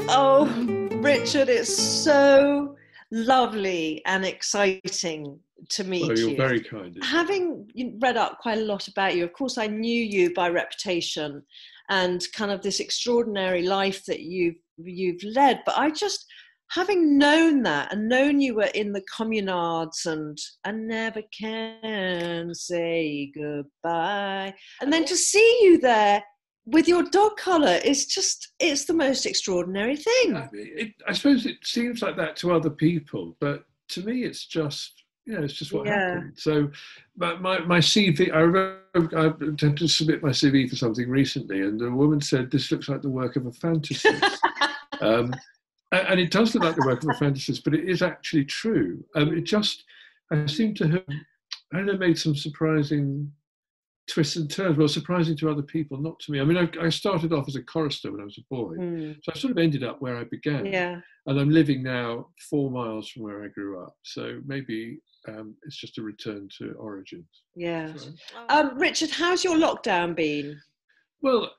Oh, Richard, it's so lovely and exciting to Well, meet you're you. very kind. Having read up quite a lot about you, of course, I knew you by reputation and kind of this extraordinary life that you've led. But I just, having known that and known you were in the communards and I never can say goodbye, and then to see you there with your dog collar is just, it's the most extraordinary thing. I suppose it seems like that to other people, but to me, it's just, it's just what Yeah. happened. So my CV, I attempted to submit my CV for something recently, and the woman said, this looks like the work of a fantasist. And it does look like the work of a fantasist, but it is actually true. I seem to have, I don't know, made some surprising twists and turns. Well, surprising to other people, not to me. I mean, I started off as a chorister when I was a boy, so I sort of ended up where I began. Yeah. And I'm living now 4 miles from where I grew up, so maybe it's just a return to origins. Yeah. Richard, how's your lockdown been? Well,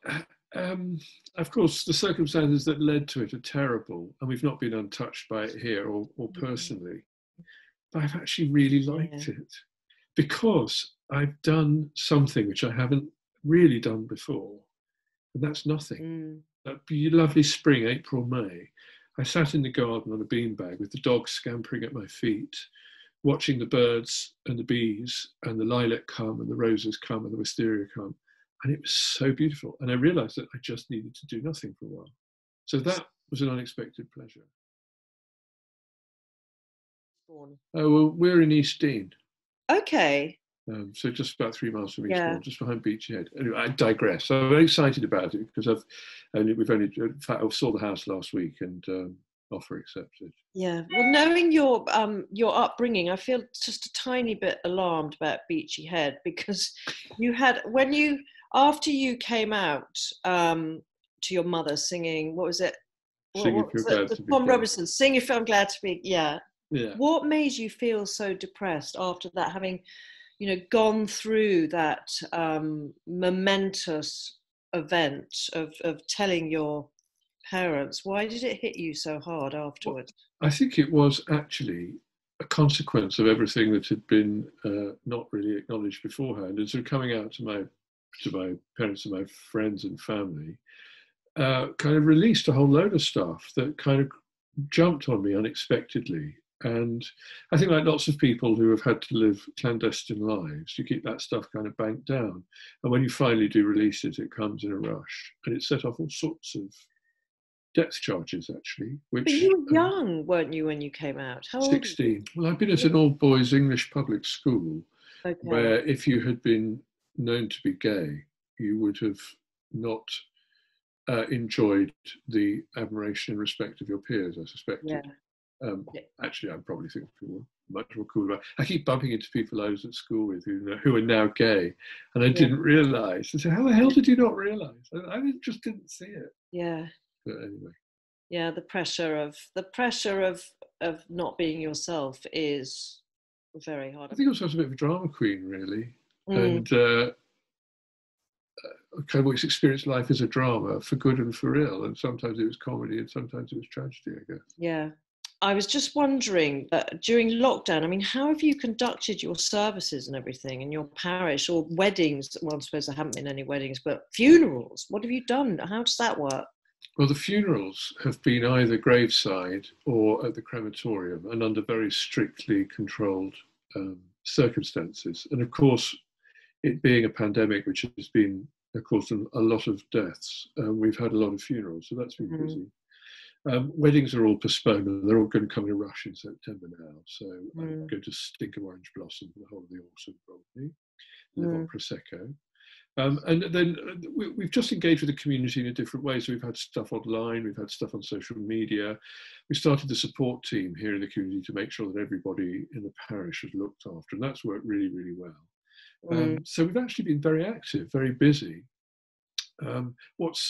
of course, the circumstances that led to it are terrible, and we've not been untouched by it here or personally. But I've actually really liked it because I've done something which I haven't really done before, and that's nothing. That lovely spring, April, May, I sat in the garden on a beanbag with the dogs scampering at my feet, watching the birds and the bees and the lilac come and the roses come and the wisteria come. And it was so beautiful. And I realized that I just needed to do nothing for a while. So that was an unexpected pleasure. Oh, well, we're in East Dean. Okay. So just about 3 miles from Eastbourne, just behind Beachy Head. Anyway, I digress. So I'm very excited about it because in fact, I saw the house last week and offer accepted. Yeah. Well, knowing your upbringing, I feel just a tiny bit alarmed about Beachy Head because you had, after you came out to your mother singing, what was it? Sing If You're Glad to Be Tom Gay. Robinson, Sing If I'm Glad to Be, Yeah. What made you feel so depressed after that, having gone through that momentous event of telling your parents? Why did it hit you so hard afterwards? Well, I think it was actually a consequence of everything that had been not really acknowledged beforehand, and sort of coming out to my parents and my friends and family, kind of released a whole load of stuff that kind of jumped on me unexpectedly. And I think, like lots of people who have had to live clandestine lives, you keep that stuff kind of banked down. And when you finally do release it, it comes in a rush. And it set off all sorts of depth charges, actually. But you were young, weren't you, when you came out? How old? 16. Well, I've been at an old boys English public school, where if you had been known to be gay, you would have not enjoyed the admiration and respect of your peers, I suspected. Yeah. Actually, I probably think people are much more cool about it. I keep bumping into people I was at school with who are now gay, and I didn't realise. I said, how the hell did you not realise? I just didn't see it. Yeah. But anyway. Yeah, the pressure of not being yourself is very hard. I think I was a bit of a drama queen, really, and kind of always experienced life as a drama, for good and for ill, and sometimes it was comedy and sometimes it was tragedy, I guess. Yeah. I was just wondering, during lockdown, I mean, how have you conducted your services and everything in your parish, or weddings? Well, I suppose there haven't been any weddings, but funerals. What have you done? How does that work? Well, the funerals have been either graveside or at the crematorium, and under very strictly controlled circumstances. And of course, it being a pandemic, which has been, of course, a lot of deaths, we've had a lot of funerals, so that's been busy. Weddings are all postponed, and they're all going to come in a rush in September now. So I'm going to stink of orange blossom for the whole of the autumn, probably. Live on Prosecco. And then we've just engaged with the community in a different way. So we've had stuff online, we've had stuff on social media. We started the support team here in the community to make sure that everybody in the parish was looked after, and that's worked really, really well. So we've actually been very active, very busy. What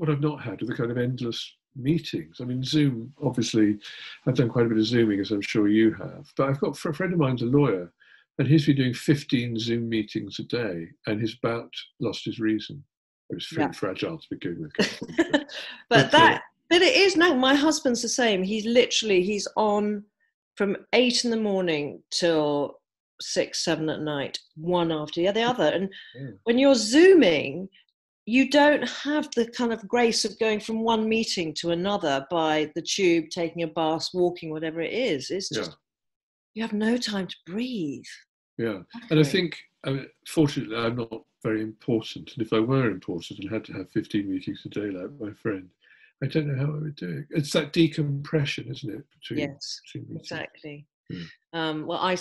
I've not had are the kind of endless meetings. I mean, Zoom, obviously, I've done quite a bit of Zooming, as I'm sure you have, but I've got a friend of mine's a lawyer, and he's been doing 15 Zoom meetings a day, and he's about lost his reason. It was very fragile to begin with. but that But it is now. My husband's the same. He's on from 8 in the morning till 6, 7 at night, one after the other. And when you're Zooming, you don't have the kind of grace of going from one meeting to another by the tube, taking a bus, walking, whatever it is. It's just, you have no time to breathe. Yeah. And I think, fortunately, I'm not very important. And if I were important and had to have 15 meetings a day like my friend, I don't know how I would do it. It's that decompression, isn't it? Between meetings. Exactly. Well, I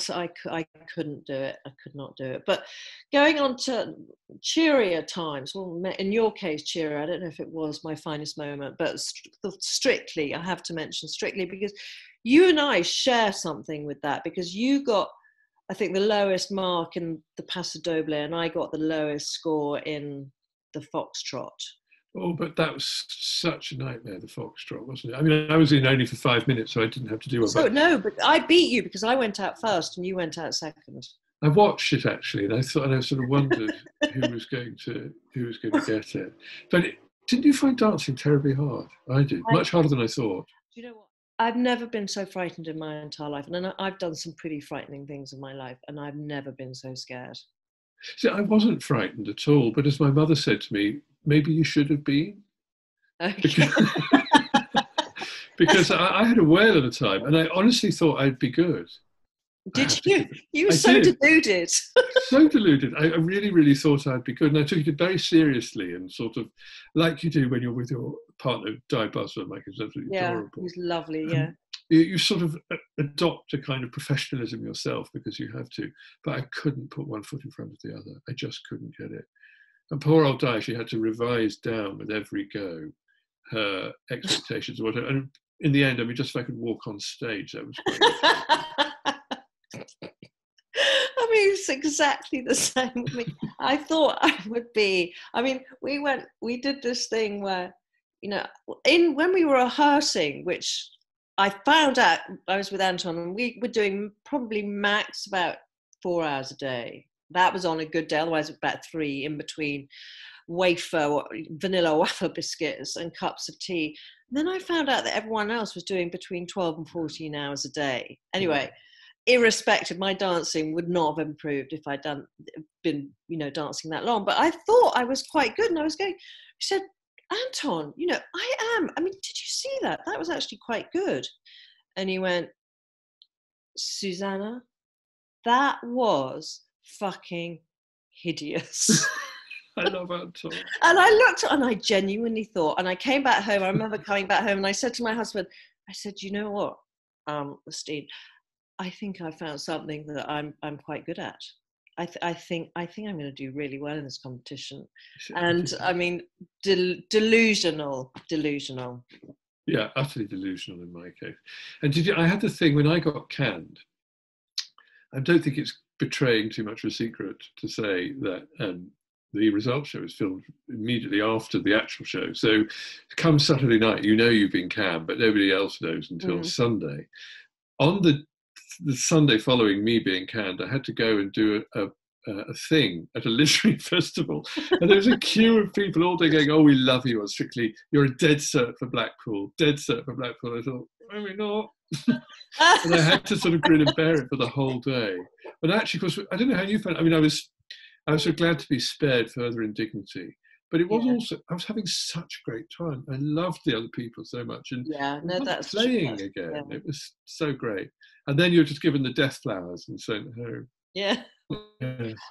couldn't do it. I could not do it. But going on to cheerier times, well, in your case, cheerier, I don't know if it was my finest moment, but Strictly, I have to mention Strictly, because you and I share something with that, because you got, I think, the lowest mark in the Paso Doble, and I got the lowest score in the Foxtrot. Oh, but that was such a nightmare, the Foxtrot, wasn't it? I mean, I was in only for 5 minutes, so I didn't have to do it. So, no, but I beat you because I went out first and you went out second. I watched it, actually, and I thought, and I sort of wondered who was going to get it. But didn't you find dancing terribly hard? I did, much harder than I thought. Do you know what? I've never been so frightened in my entire life. And I've done some pretty frightening things in my life, and I've never been so scared. See, I wasn't frightened at all, but as my mother said to me, maybe you should have been. Okay. Because I had a whale of a time, and I honestly thought I'd be good. Did you? You were so deluded. So deluded. I really, really thought I'd be good. And I took it very seriously, and sort of like you do when you're with your partner, Di Busman, like it's absolutely adorable. He's lovely, yeah. You sort of adopt a kind of professionalism yourself because you have to. But I couldn't put one foot in front of the other. I just couldn't get it. And poor old Di, she had to revise down with every go her expectations or whatever. And in the end, I mean, just if I could walk on stage, that was great. I mean, it's exactly the same with me. I thought I would be. I mean, we did this thing where, you know, when we were rehearsing, which I found out, I was with Anton, and we were doing probably max about 4 hours a day. That was on a good day, otherwise about 3 in between vanilla wafer biscuits and cups of tea. And then I found out that everyone else was doing between 12 and 14 hours a day. Anyway, irrespective, my dancing would not have improved if I'd been, you know, dancing that long. But I thought I was quite good, and I was going, he said, Anton, you know, I am. I mean, did you see that? That was actually quite good. And he went, Susannah, that was fucking hideous. I love Anton. And I looked, and I genuinely thought, and I came back home, I remember coming back home, and I said to my husband, I said, you know what, Steve, I think I found something that I'm quite good at. I think I'm going to do really well in this competition. And I mean, delusional. Yeah, utterly delusional in my case. And I had the thing when I got canned. I don't think it's betraying too much of a secret to say that the results show is filmed immediately after the actual show. So come Saturday night, you know you've been canned, but nobody else knows until Sunday. On the Sunday following me being canned, I had to go and do a thing at a literary festival. And there was a queue of people all day going, oh, we love you on Strictly. You're a dead cert for Blackpool. Dead cert for Blackpool. I thought, maybe not. And I had to sort of grin and bear it for the whole day. But actually, of course, I don't know how you found it. I mean, I was so glad to be spared further indignity. But it was also, I was having such a great time. I loved the other people so much. And that's playing true. Again. Yeah. It was so great. And then you're just given the death flowers and sent home. Yeah.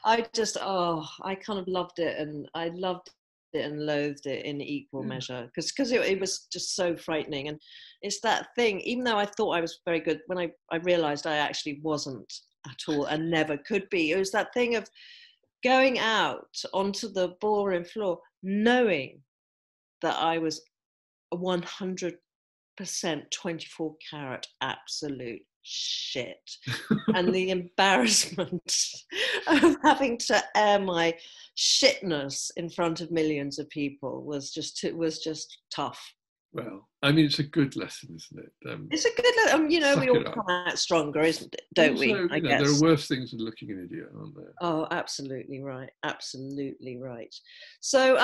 I kind of loved it. And I loved it and loathed it in equal measure. Because it was just so frightening. And it's that thing, even though I thought I was very good, when I realised I actually wasn't at all and never could be, it was that thing of going out onto the ballroom floor knowing that I was a 100% 24 karat absolute shit. And the embarrassment of having to air my shitness in front of millions of people was just tough. Well, I mean, it's a good lesson, isn't it? It's a good, you know, we all come out stronger, don't also, we? I guess there are worse things than looking an idiot, aren't there? Oh, absolutely right. Absolutely right. So,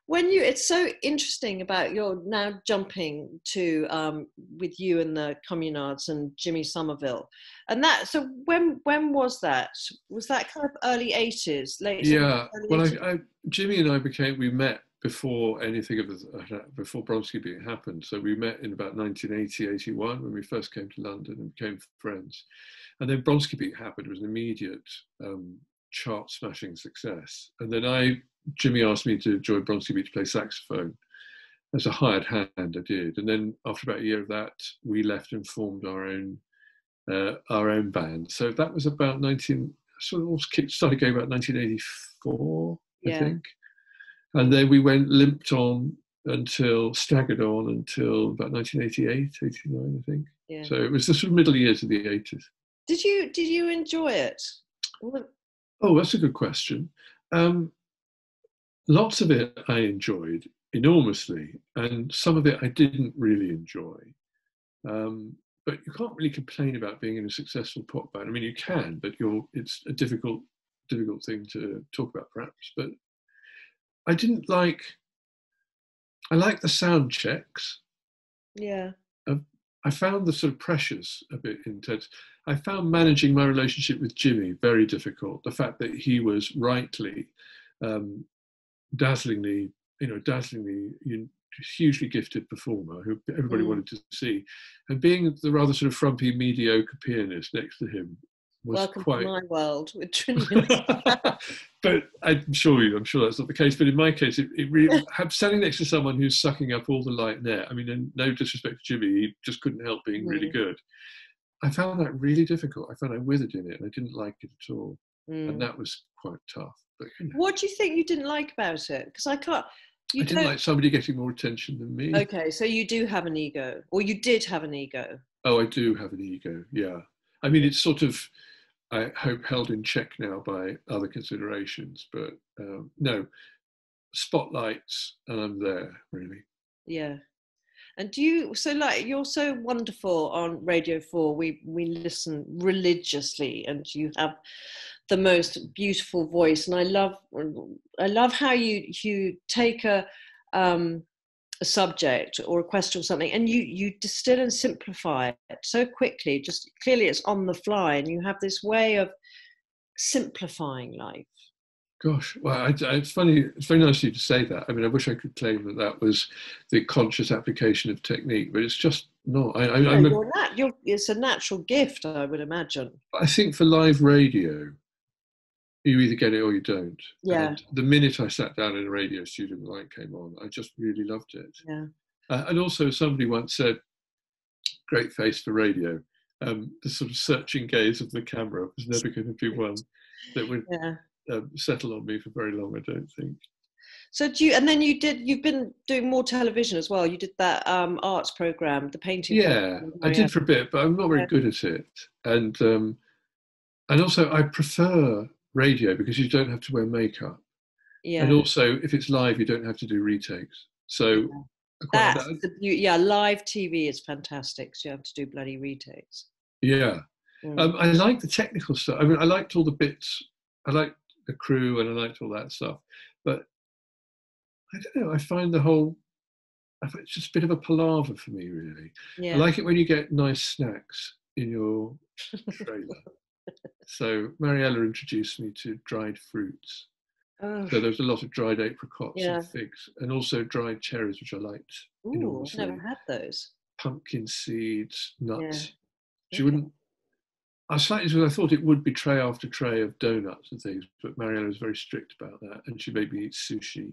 when it's so interesting about your now jumping to with you and the Communards and Jimmy Somerville, and that. So when was that? Was that kind of early 80s, late? Yeah. Early Well, 80s? Jimmy and I we met before anything of before Bronski being happened. So we met in about 1980, 81 when we first came to London and became friends. And then Bronski Beat happened. It was an immediate chart smashing success. And then Jimmy asked me to join Bronski Beat to play saxophone. As a hired hand, I did. And then after about a year of that, we left and formed our own band. So that was about started going about 1984, I think. And then we staggered on until about 1988, 89, I think. Yeah. So it was the sort of middle years of the 80s. Did you enjoy it? Oh, that's a good question. Lots of it I enjoyed enormously, and some of it I didn't really enjoy. But you can't really complain about being in a successful pop band. I mean, you can, but it's a difficult thing to talk about, perhaps. But I like the sound checks. Yeah. I found the sort of pressures a bit intense. I found managing my relationship with Jimmy very difficult. The fact that he was rightly, dazzlingly, hugely gifted performer who everybody wanted to see, and being the rather sort of frumpy, mediocre pianist next to him was Welcome quite. to my world with trillions. But I'm sure that's not the case. But in my case, it really standing next to someone who's sucking up all the light and air. I mean, and no disrespect to Jimmy, he just couldn't help being really good. I found that really difficult. I found I withered in it, and I didn't like it at all, and that was quite tough. But what do you think you didn't like about it? Because I can't. I didn't like somebody getting more attention than me. Okay, so you do have an ego, or you did have an ego. Oh, I do have an ego. Yeah, I mean, it's sort of, I hope, held in check now by other considerations. But no, spotlights, and I'm there, really. Yeah. And you're so wonderful on Radio 4. We listen religiously, and you have the most beautiful voice. And I love how you take a subject or a question or something, and you distill and simplify it so quickly. Just clearly, it's on the fly, and you have this way of simplifying life. Gosh, well, it's funny. It's very nice of you to say that. I mean, I wish I could claim that was the conscious application of technique, but it's just not. It's a natural gift, I would imagine. I think for live radio, you either get it or you don't. Yeah. And the minute I sat down in a radio studio and the light came on, I just really loved it. Yeah. And also, somebody once said, "Great face for radio." The sort of searching gaze of the camera was never going to be one that would. Yeah. Settle on me for very long, I don't think. So you've been doing more television as well. You did that arts program, the painting. Yeah, I did for a bit, but I'm not very good at it. And also I prefer radio because you don't have to wear makeup. Yeah. And also if it's live, you don't have to do retakes. So live TV is fantastic. So you have to do bloody retakes. Yeah. I like the technical stuff. I mean, I liked all the bits. I liked the crew and I liked all that stuff, but I don't know, I find it's just a bit of a palaver for me, really. Yeah. I like it when you get nice snacks in your trailer. So Mariella introduced me to dried fruits. So there was a lot of dried apricots and figs, and also dried cherries, which I liked. Ooh, I've never had those. Pumpkin seeds, nuts. She wouldn't. I thought it would be tray after tray of donuts and things, but Mariella was very strict about that, and she made me eat sushi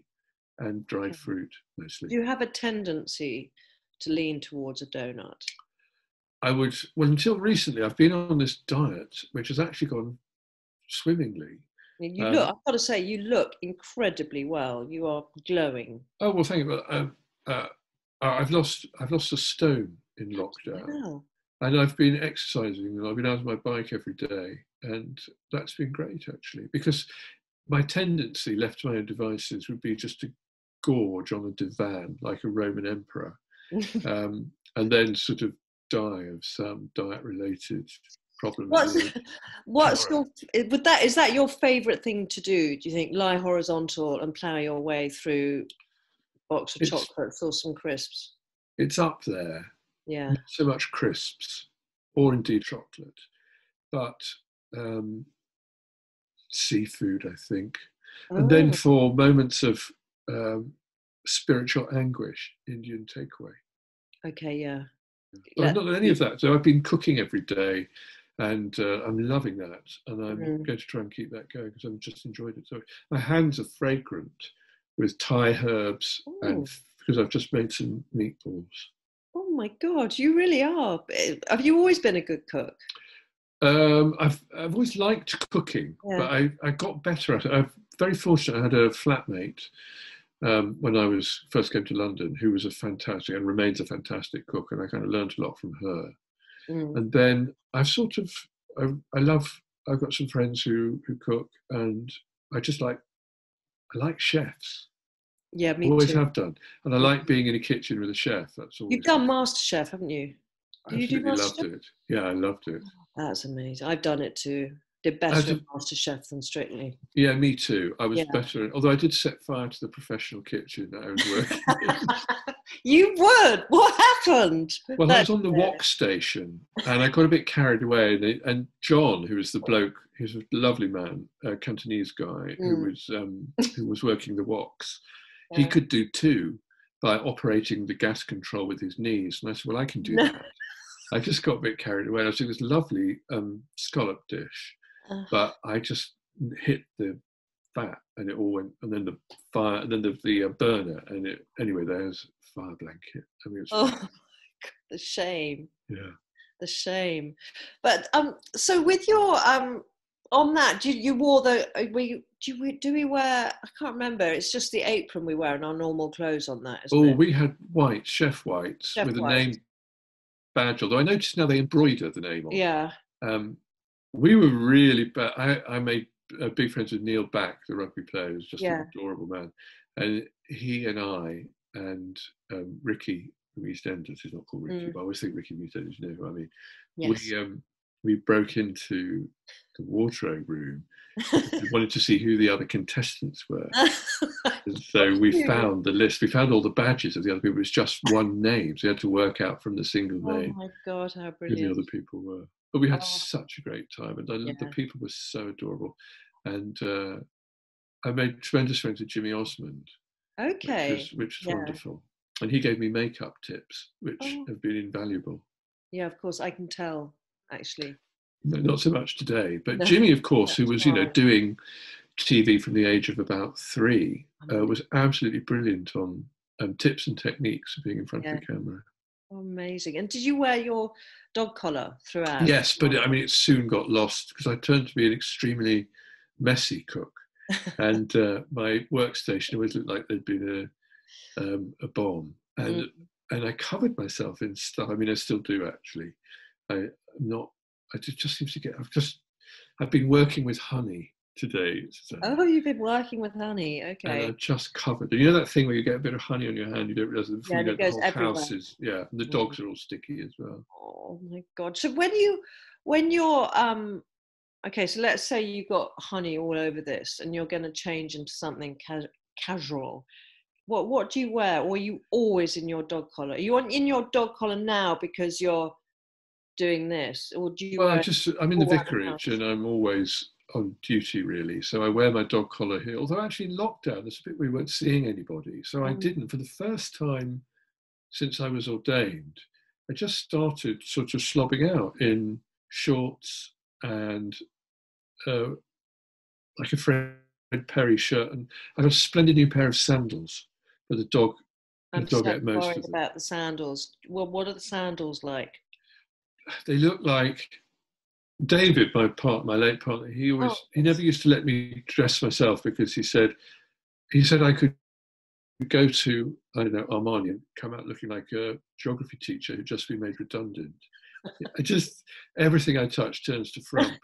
and dried fruit mostly. Do you have a tendency to lean towards a donut? Until recently, I've been on this diet, which has actually gone swimmingly. You look, I've got to say, you look incredibly well. You are glowing. Oh, well, thank you. I've lost a stone in lockdown. Wow. And I've been exercising, and I've been out on my bike every day, and that's been great, actually, because my tendency, left to my own devices, would be just to gorge on a divan like a Roman emperor. and then sort of die of some diet-related problem. What's your, is that your favourite thing to do? Do you think lie horizontal and plough your way through a box of chocolates or some crisps? It's up there. Yeah. Not so much crisps, or indeed chocolate, but seafood, I think. Oh. And then for moments of spiritual anguish, Indian takeaway. Okay, yeah. Well, I've not done any of that. So I've been cooking every day, and I'm loving that. And I'm going to try and keep that going because I've just enjoyed it. So my hands are fragrant with Thai herbs, and because I've just made some meatballs. Oh my God, you really are. Have you always been a good cook? I've always liked cooking, but I got better at it. I'm very fortunate. I had a flatmate when I first came to London, who was a fantastic and remains a fantastic cook, and I kind of learned a lot from her. And then I've got some friends who cook, and I like chefs. Yeah, me always too. have done, and I like being in a kitchen with a chef. That's all. You've done MasterChef, haven't you? Absolutely loved it. Yeah, I loved it. That's amazing. I've done it too. Did better at MasterChef than Strictly. Yeah, me too. I was better, although I did set fire to the professional kitchen that I was working in. You would? What happened? Well, I was on the wok station, and I got a bit carried away. And John, who was the bloke, he was a lovely man, a Cantonese guy who was working the woks. He could do two by operating the gas control with his knees. And I said, well, I can do that. I just got a bit carried away. I was doing this lovely scallop dish, but I just hit the fat and it all went, and then the fire, and then the burner, and anyway, there's a fire blanket. I mean, oh my God, the shame. Yeah. The shame. But so with your on that, you wore do we wear, I can't remember, it's just the apron we wear in our normal clothes on that, isn't it? We had chef whites with a name badge, although I noticed now they embroider the name on. Yeah. We were really bad. I made big friends with Neil Back, the rugby player, who's just an adorable man. And he and I and Ricky from EastEnders, he's not called Ricky, but I always think Ricky from EastEnders, you know who I mean. Yes. We broke into the wardrobe room. We wanted to see who the other contestants were. And so we found the list. We found all the badges of the other people. It was just one name. So we had to work out from the single name. Oh my God, how brilliant. Who the other people were. But we had such a great time. And the people were so adorable. And I made tremendous friends with Jimmy Osmond. Okay. Which was wonderful. And he gave me makeup tips, which have been invaluable. Yeah, of course. I can tell, actually. No, not so much today. But Jimmy, of course, who was, doing TV from the age of about 3, was absolutely brilliant on tips and techniques of being in front of the camera. Amazing. And did you wear your dog collar throughout? Yes, but I mean, it soon got lost because I turned to be an extremely messy cook. And my workstation always looked like there'd been a bomb. And I covered myself in stuff. I mean, I still do, actually. It just seems to get, I've been working with honey today. Susannah. Oh, you've been working with honey, okay. And I've just covered. You know that thing where you get a bit of honey on your hand, you don't realise that before you it get goes the whole everywhere. house is, and the dogs are all sticky as well. Oh my God. So when you're, okay, so let's say you've got honey all over this and you're going to change into something casual. What do you wear? Or are you always in your dog collar? Are you in your dog collar now because you're doing this? Or do you I'm in the vicarage and I'm always on duty, really. So I wear my dog collar here. Although actually in lockdown, it's a bit we weren't seeing anybody. So I didn't. For the first time since I was ordained, I just started sort of slobbing out in shorts and like a Fred Perry shirt. And I got a splendid new pair of sandals for the dog. I'm so worried about the sandals. Well, what are the sandals like? They look like David, my late partner. He never used to let me dress myself because he said I could go to, I don't know, Armani and come out looking like a geography teacher who'd just been made redundant. Everything I touch turns to frump.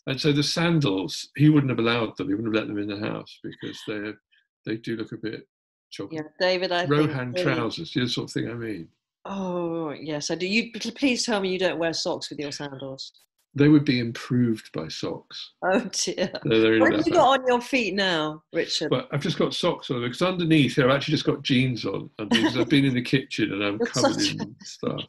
And so the sandals, he wouldn't have allowed them. He wouldn't have let them in the house because they do look a bit chocolate. Yeah, David, I Rohan trousers, the sort of thing I mean. Oh, yes, I do. You please tell me you don't wear socks with your sandals. They would be improved by socks. Oh dear. They're What in have you got on your feet now, Richard? But I've just got socks on because underneath here I've actually just got jeans on because I've been in the kitchen and I'm You're covered such in stuff.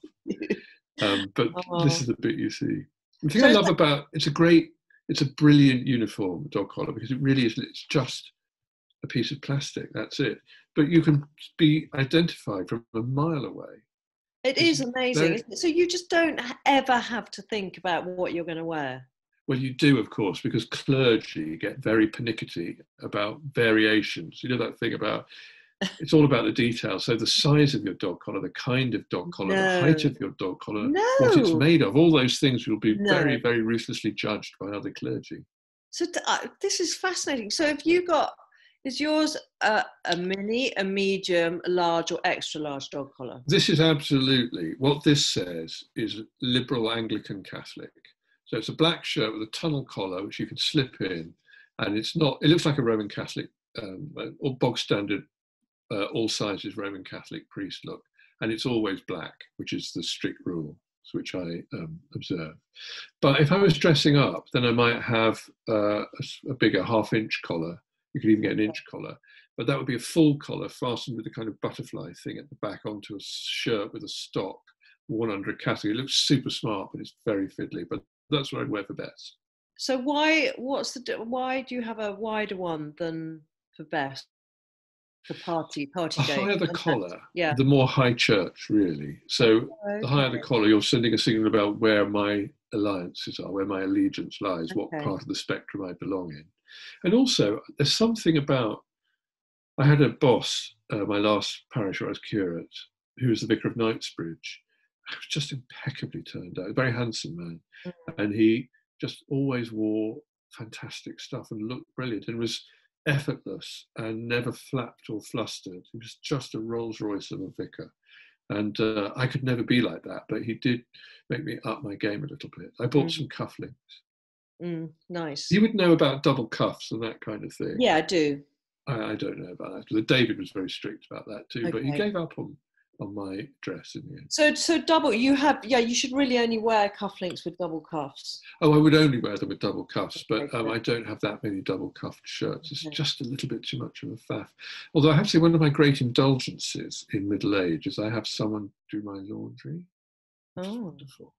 But this Oh. is the bit you see. The thing So I is love that- about it's a brilliant uniform, dog collar, because it really is. It's just a piece of plastic. That's it. But you can be identified from a mile away. it It's is amazing. very Isn't it? So you just don't ever have to think about what you're going to wear. well. You do, of course, because clergy get very pernickety about variations. You know that thing about it's all about the details. So the size of your dog collar, the kind of dog collar, the height No, of your dog collar, what it's no, made of, all those things will be no. very, very ruthlessly judged by other clergy. So this is fascinating. So have you got, is yours a mini, a medium, a large or extra large dog collar? This is absolutely what this says is liberal Anglican Catholic. So it's a black shirt with a tunnel collar, which you can slip in, and it's not. It looks like a Roman Catholic or bog standard, all sizes Roman Catholic priest look, and it's always black, which is the strict rule, which I observe. But if I was dressing up, then I might have a bigger half-inch collar. You could even get an inch collar, but that would be a full collar fastened with a kind of butterfly thing at the back onto a shirt with a stock, one under a category. It looks super smart, but it's very fiddly. But that's what I'd wear for best. So why do you have a wider one than for best, for party The day? higher the collar, Yeah. the more high church, really. So the higher the collar, you're sending a signal about where my alliances are, where my allegiance lies, what part of the spectrum I belong in. And also, there's something about, I had a boss, my last parish where I was curate, who was the vicar of Knightsbridge. He was just impeccably turned out, a very handsome man. And he just always wore fantastic stuff and looked brilliant and was effortless and never flapped or flustered. He was just a Rolls Royce of a vicar. And I could never be like that, but he did make me up my game a little bit. I bought some cufflinks. Nice. You would know about double cuffs and that kind of thing. Yeah, I do. I don't know about that. David was very strict about that too, but he gave up on my dress in the end. So double, you should really only wear cufflinks with double cuffs. Oh, I would only wear them with double cuffs, but I don't have that many double cuffed shirts. It's just a little bit too much of a faff. Although I have to say one of my great indulgences in middle age is I have someone do my laundry. It's wonderful.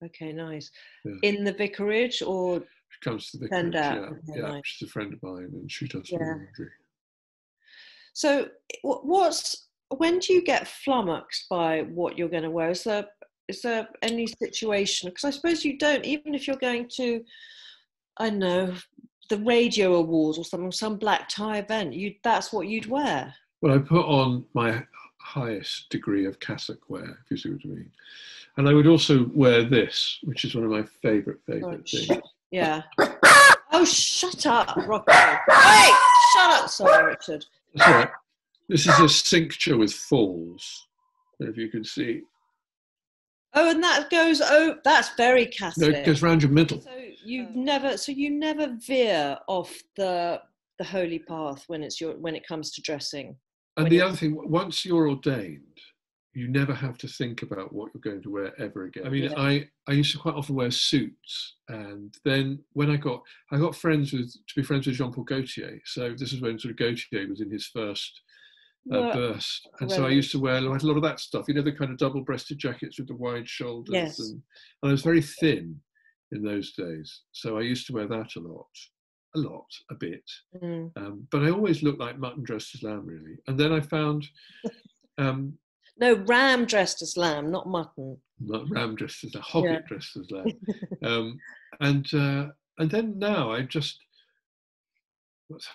Okay, nice. Yeah. In the vicarage or? She comes to the vicarage, nice. She's a friend of mine and she does my laundry. So when do you get flummoxed by what you're going to wear? Is there any situation? Because I suppose you don't, even if you're going to, I don't know, the radio awards or something, some black tie event, that's what you'd wear. Well, I put on my highest degree of cassock wear, if you see what I mean. And I would also wear this, which is one of my favourite things. Yeah. Oh, shut up, Rocky. Hey, shut up. Sorry, Richard. That's all right. This is a cincture with falls, if you can see. Oh, and that goes, that's very Catholic. No, it goes round your middle. So you never veer off the holy path when it comes to dressing. And the other thing, once you're ordained, you never have to think about what you're going to wear ever again. I mean, I used to quite often wear suits, and then when I got friends to be friends with Jean-Paul Gaultier. So this is when sort of Gaultier was in his first burst, and so I used to wear a lot of that stuff. You know, the kind of double-breasted jackets with the wide shoulders, yes. and I was very thin in those days, so I used to wear that a bit. But I always looked like mutton dressed as lamb, really. And then I found. No, ram dressed as lamb, not mutton. Not ram dressed as a hobbit dressed as lamb. And then now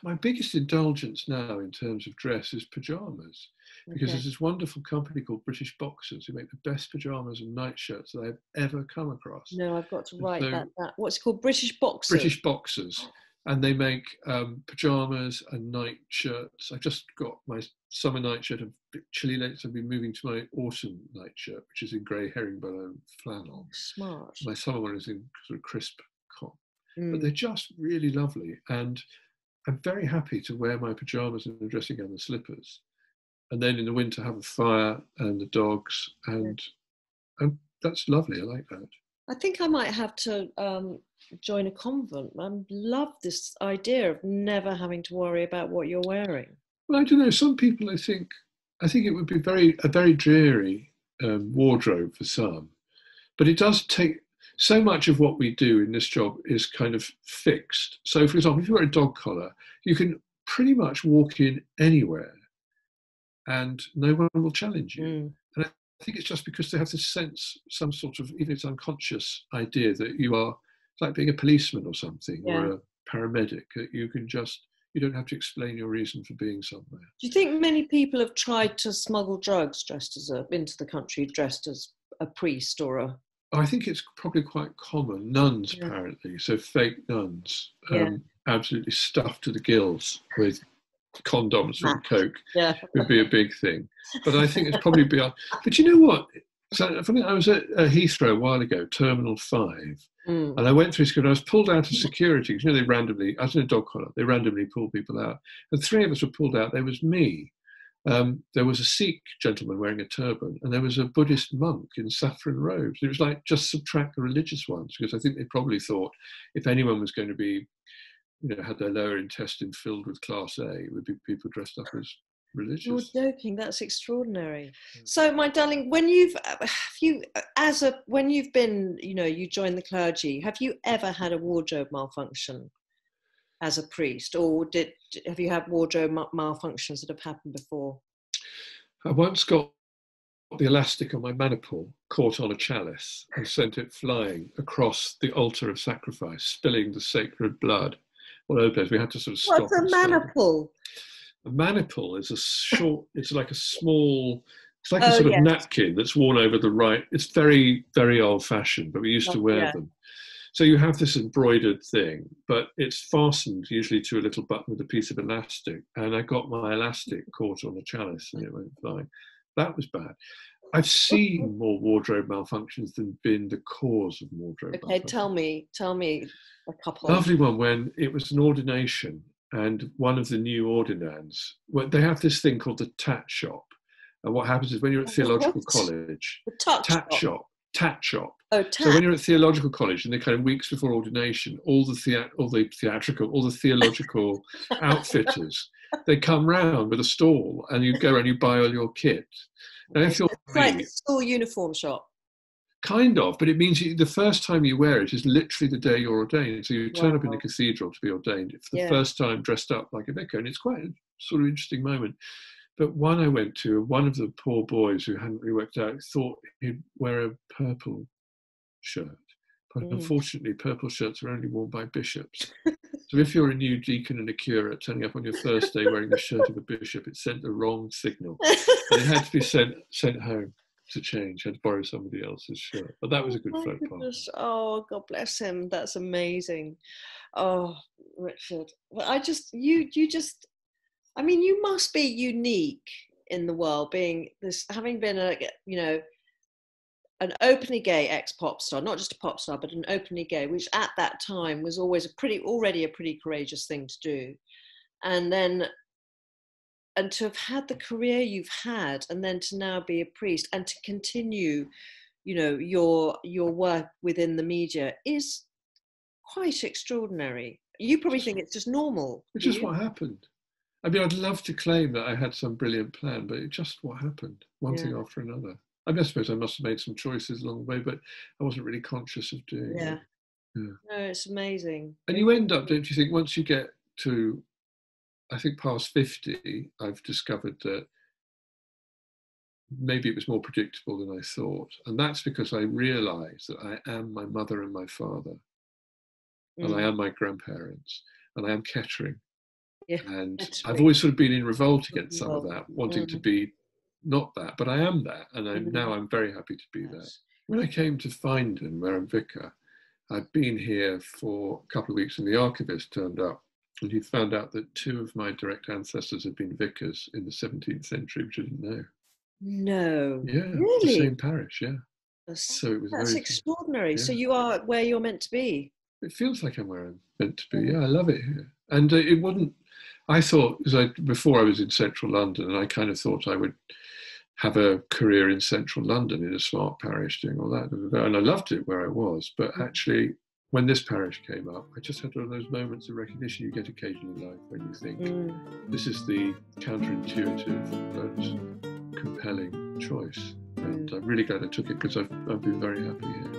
my biggest indulgence now in terms of dress is pyjamas, because there's this wonderful company called British Boxers who make the best pyjamas and nightshirts that I've ever come across. No, I've got to write that. What's it called? British Boxers? British Boxers. And they make pyjamas and night shirts. I've just got my summer night shirt, a bit chilly late, so I've been moving to my autumn night shirt, which is in grey herringbone flannel. Smart. My summer one is in sort of crisp cotton. But they're just really lovely. And I'm very happy to wear my pyjamas and a dressing gown and slippers. and then in the winter have a fire and the dogs, and that's lovely. I like that. I think I might have to join a convent. I love this idea of never having to worry about what you're wearing. Well, I don't know. Some people, I think it would be a very dreary wardrobe for some, but it does take so much of what we do in this job is kind of fixed. So, for example, if you wear a dog collar, you can pretty much walk in anywhere, and no one will challenge you. And I think it's just because they have this sense, some sort of, even it's unconscious idea that you are, it's like being a policeman or something, or a paramedic, that you don't have to explain your reason for being somewhere. Do you think many people have tried to smuggle drugs into the country dressed as a priest or a... I think it's probably quite common. Nuns, apparently, so fake nuns, absolutely stuffed to the gills with condoms and coke would be a big thing. But I think it's probably beyond. But you know what? So I was at Heathrow a while ago, Terminal 5, and I went through security. I was pulled out of security because, they randomly, I was in a dog collar, they randomly pulled people out. And 3 of us were pulled out. There was me. There was a Sikh gentleman wearing a turban, and there was a Buddhist monk in saffron robes. It was like, just subtract the religious ones, because I think they probably thought if anyone was going to be, had their lower intestine filled with Class A, it would be people dressed up as religious. You're joking. That's extraordinary. So, my darling, when you've been, you joined the clergy, have you ever had a wardrobe malfunction as a priest, or have you had wardrobe malfunctions that have happened before? I once got the elastic on my maniple caught on a chalice and sent it flying across the altar of sacrifice, spilling the sacred blood all over the place. We had to sort of stop. What's a maniple? A maniple is a short, it's like a small, it's like a sort of napkin that's worn over the right. It's very, very old fashioned, but we used to wear them. So you have this embroidered thing, but it's fastened usually to a little button with a piece of elastic. And I got my elastic caught on a chalice and it went flying. That was bad. I've seen more wardrobe malfunctions than been the cause of wardrobe malfunctions. Tell me a couple. Lovely one when it was an ordination, and one of the new ordinands, well, they have this thing called the tat shop. And what happens is when you're at theological college, the tat shop. Oh, tat. So when you're at theological college, in the kind of weeks before ordination, all the theological outfitters, they come round with a stall, and you go and you buy all your kit. Now, if you're like the school uniform shop. Kind of, but it means the first time you wear it is literally the day you're ordained. So you turn up in the cathedral to be ordained for the first time dressed up like a vicar, and it's quite a sort of interesting moment. But one I went to, one of the poor boys who hadn't really worked out thought he'd wear a purple shirt. But unfortunately, purple shirts are only worn by bishops. So if you're a new deacon and a curate turning up on your first day wearing the shirt of a bishop, it sent the wrong signal. And it had to be sent home to change. I had to borrow somebody else's shirt. But that was a good folk party. Oh, God bless him. That's amazing. Oh, Richard. Well, you must be unique in the world, being this, having been an openly gay ex-pop star, not just a pop star, but an openly gay, which at that time was always already a pretty courageous thing to do. And to have had the career you've had, and then to now be a priest and to continue, your work within the media is quite extraordinary. You probably think it's just normal. It's just what happened. I mean, I'd love to claim that I had some brilliant plan, but it's just what happened, one thing after another. I suppose I must have made some choices along the way, but I wasn't really conscious of doing it. No, it's amazing. And you end up, don't you think, once you get to, I think, past 50, I've discovered that maybe it was more predictable than I thought. And that's because I realised that I am my mother and my father, and I am my grandparents, and I am Kettering. Yeah, and I've always sort of been in revolt against some of that, wanting to be not that, but I am that, and now I'm very happy to be that. When I came to Findon, where I'm vicar, I'd been here for a couple of weeks, and the archivist turned up, and he found out that 2 of my direct ancestors had been vicars in the 17th century, which I didn't know. No. Yeah, really? The same parish, yeah. So it was that's extraordinary. So you are where you're meant to be. It feels like I'm where I'm meant to be. Yeah, I love it here. And it wouldn't, I thought, before I was in central London, and I kind of thought I would have a career in central London in a smart parish doing all that. And I loved it where I was. But actually, when this parish came up, I just had one of those moments of recognition you get occasionally in life when you think, this is the counterintuitive but compelling choice. And I'm really glad I took it, because I've been very happy here.